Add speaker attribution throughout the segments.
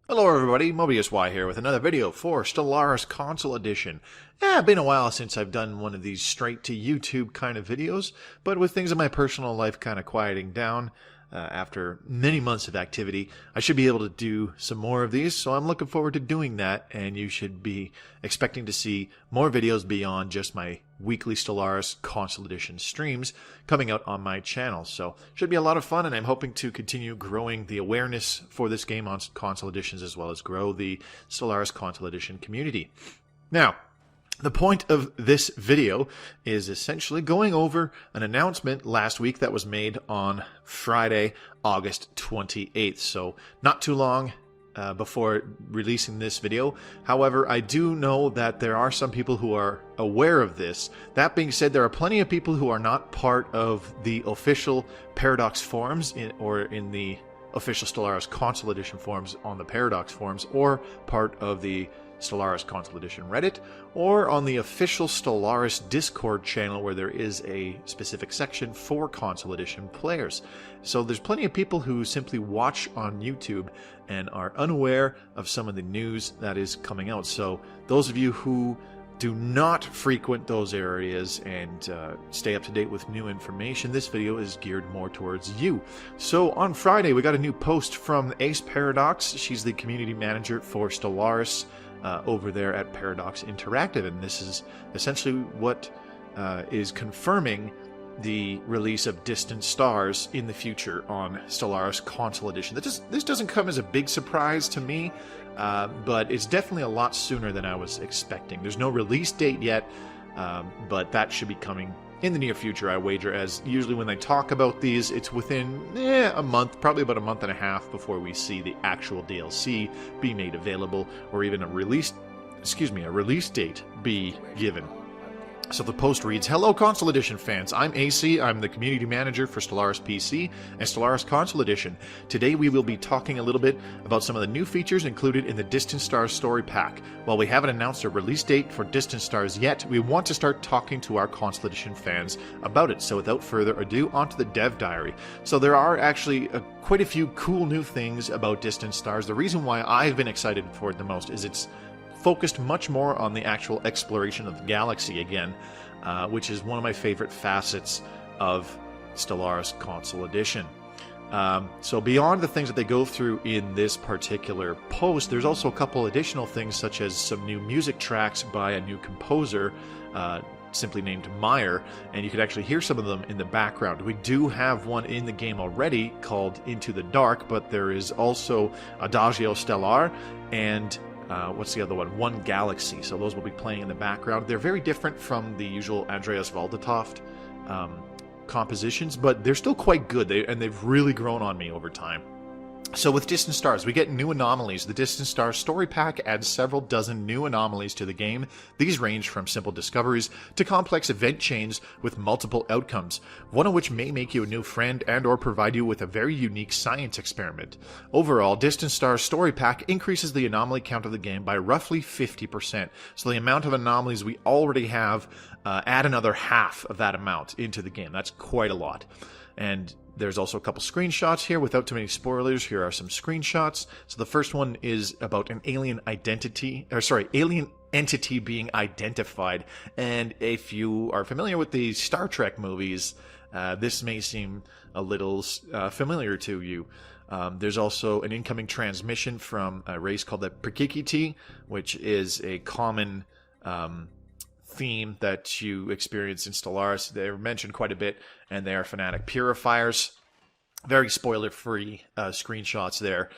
Speaker 1: Hello everybody, Mobius Y here with another video for Stellaris Console Edition. Been a while since I've done one of these straight to YouTube kind of videos, but with things in my personal life kind of quieting down after many months of activity, I should be able to do some more of these, so I'm looking forward to doing that, and you should be expecting to see more videos beyond just my weekly Stellaris Console Edition streams coming out on my channel. So should be a lot of fun, and I'm hoping to continue growing the awareness for this game on console editions as well as grow the Stellaris Console Edition community. Now, the point of this video is essentially going over an announcement last week that was made on Friday, August 28th. So not too long before releasing this video. However, I do know that there are some people who are aware of this. That being said, there are plenty of people who are not part of the official Paradox forums or in the official Stellaris Console Edition forums on the Paradox forums, or part of the Stellaris Console Edition Reddit, or on the official Stellaris Discord channel where there is a specific section for Console Edition players. So there's plenty of people who simply watch on YouTube and are unaware of some of the news that is coming out. So those of you who do not frequent those areas and stay up to date with new information, this video is geared more towards you. So on Friday, we got a new post from Ace Paradox. She's the community manager for Stellaris over there at Paradox Interactive, and this is essentially what is confirming the release of Distant Stars in the future on Stellaris Console Edition. This doesn't come as a big surprise to me, but it's definitely a lot sooner than I was expecting. There's no release date yet, but that should be coming in the near future, I wager, as usually when they talk about these, it's within a month, probably about a month and a half before we see the actual DLC be made available, or even a release date be given. So the post reads, "Hello Console Edition fans, I'm AC, I'm the community manager for Stellaris PC and Stellaris Console Edition. Today we will be talking a little bit about some of the new features included in the Distant Stars story pack. While we haven't announced a release date for Distant Stars yet, we want to start talking to our Console Edition fans about it. So without further ado, onto the dev diary." So there are actually quite a few cool new things about Distant Stars. The reason why I've been excited for it the most is it's focused much more on the actual exploration of the galaxy again, which is one of my favorite facets of Stellaris Console Edition. So beyond the things that they go through in this particular post, there's also a couple additional things, such as some new music tracks by a new composer, simply named Meyer, and you can actually hear some of them in the background. We do have one in the game already called Into the Dark, but there is also Adagio Stellar and what's the other one? One Galaxy. So those will be playing in the background. They're very different from the usual Andreas Valdetoft compositions, but they're still quite good, and they've really grown on me over time. So with Distant Stars, we get new anomalies. The Distant Stars story pack adds several dozen new anomalies to the game. These range from simple discoveries to complex event chains with multiple outcomes, one of which may make you a new friend and or provide you with a very unique science experiment. Overall, Distant Stars story pack increases the anomaly count of the game by roughly 50%. So the amount of anomalies we already have, add another half of that amount into the game. That's quite a lot. And there's also a couple screenshots here. Without too many spoilers, here are some screenshots. So the first one is about an alien alien entity being identified. And if you are familiar with the Star Trek movies, this may seem a little familiar to you. There's also an incoming transmission from a race called the Prikikiti, which is a common theme that you experience in Stellaris. They're mentioned quite a bit, and they are Fanatic Purifiers. Very spoiler-free screenshots there.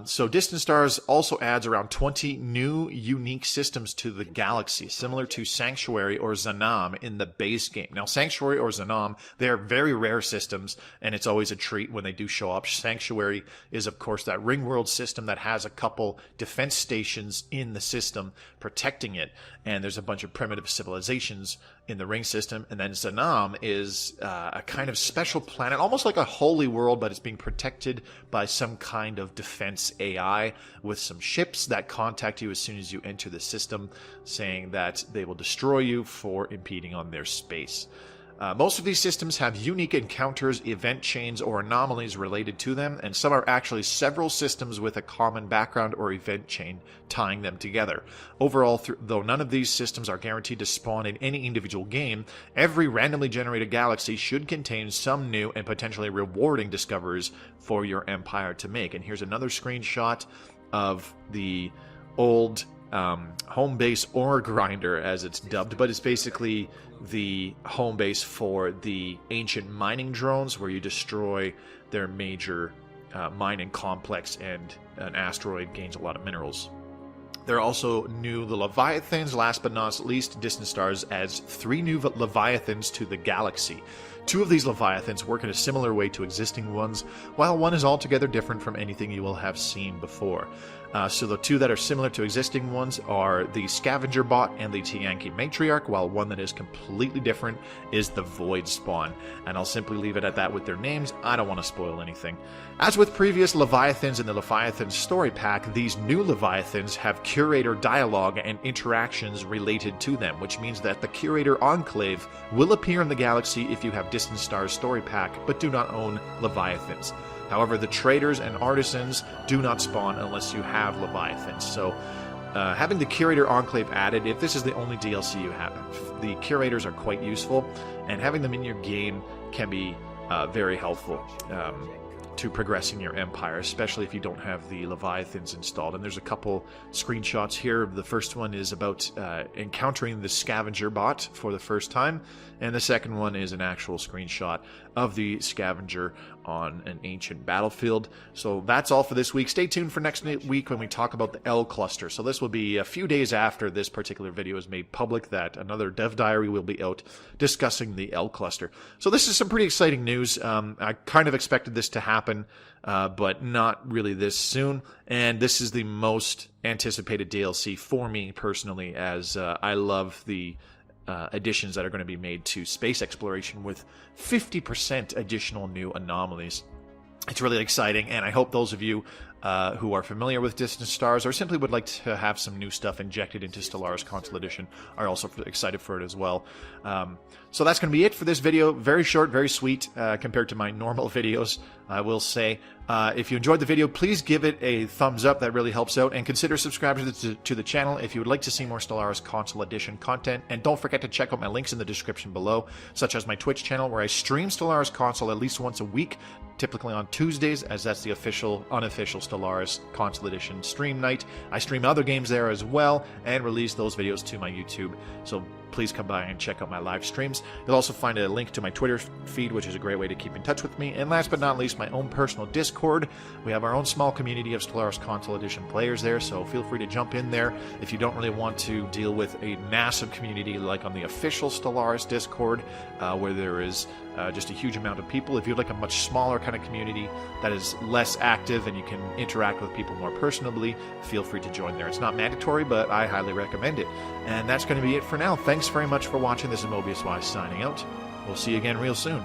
Speaker 1: So Distant Stars also adds around 20 new unique systems to the galaxy, similar to Sanctuary or Zanam in the base game. Now, Sanctuary or Zanam, they are very rare systems, and it's always a treat when they do show up. Sanctuary is, of course, that ring world system that has a couple defense stations in the system protecting it, and there's a bunch of primitive civilizations in the ring system. And then Zanam is a kind of special planet, almost like a holy world, but it's being protected by some kind of defense AI with some ships that contact you as soon as you enter the system, saying that they will destroy you for impeding on their space. Most of these systems have unique encounters, event chains, or anomalies related to them, and some are actually several systems with a common background or event chain tying them together. Overall, though none of these systems are guaranteed to spawn in any individual game, every randomly generated galaxy should contain some new and potentially rewarding discoveries for your empire to make. And here's another screenshot of the old home base ore grinder, as it's dubbed, but it's basically the home base for the ancient mining drones, where you destroy their major mining complex and an asteroid gains a lot of minerals. There are also new the Leviathans. Last but not least, Distant Stars adds 3 new Leviathans to the galaxy. 2 of these Leviathans work in a similar way to existing ones, while one is altogether different from anything you will have seen before. So the 2 that are similar to existing ones are the Scavenger Bot and the Tiyanki Matriarch, while one that is completely different is the Void Spawn. And I'll simply leave it at that with their names. I don't want to spoil anything. As with previous Leviathans in the Leviathan story pack, these new Leviathans have curator dialogue and interactions related to them, which means that the Curator Enclave will appear in the galaxy if you have Distant Stars story pack, but do not own Leviathans. However, the traders and artisans do not spawn unless you have Leviathans. So, having the Curator Enclave added, if this is the only DLC you have, the Curators are quite useful, and having them in your game can be very helpful to progressing your empire, especially if you don't have the Leviathans installed. And there's a couple screenshots here. The first one is about encountering the Scavenger Bot for the first time, and the second one is an actual screenshot of the Scavenger on an ancient battlefield. So that's all for this week. Stay tuned for next week when we talk about the L cluster. So this will be a few days after this particular video is made public that another dev diary will be out discussing the L cluster. So this is some pretty exciting news. I kind of expected this to happen, but not really this soon. And this is the most anticipated DLC for me personally, as I love the additions that are going to be made to space exploration with 50% additional new anomalies. It's really exciting, and I hope those of you who are familiar with Distant Stars or simply would like to have some new stuff injected into Stellaris Console Edition are also excited for it as well. So that's going to be it for this video. Very short, very sweet compared to my normal videos, I will say. If you enjoyed the video, please give it a thumbs up. That really helps out. And consider subscribing to the channel if you would like to see more Stellaris Console Edition content. And don't forget to check out my links in the description below, such as my Twitch channel, where I stream Stellaris Console at least once a week, typically on Tuesdays, as that's the unofficial Stellaris Console Edition stream night. I stream other games there as well and release those videos to my YouTube. So please come by and check out my live streams. You'll also find a link to my Twitter feed, which is a great way to keep in touch with me. And last but not least, my own personal Discord. We have our own small community of Stellaris Console Edition players there, so feel free to jump in there if you don't really want to deal with a massive community like on the official Stellaris Discord, where there is just a huge amount of people. If you'd like a much smaller kind of community that is less active and you can interact with people more personally, feel free to join there. It's not mandatory, but I highly recommend it. And that's going to be it for now. Thanks very much for watching. This is Mobius Wise signing out. We'll see you again real soon.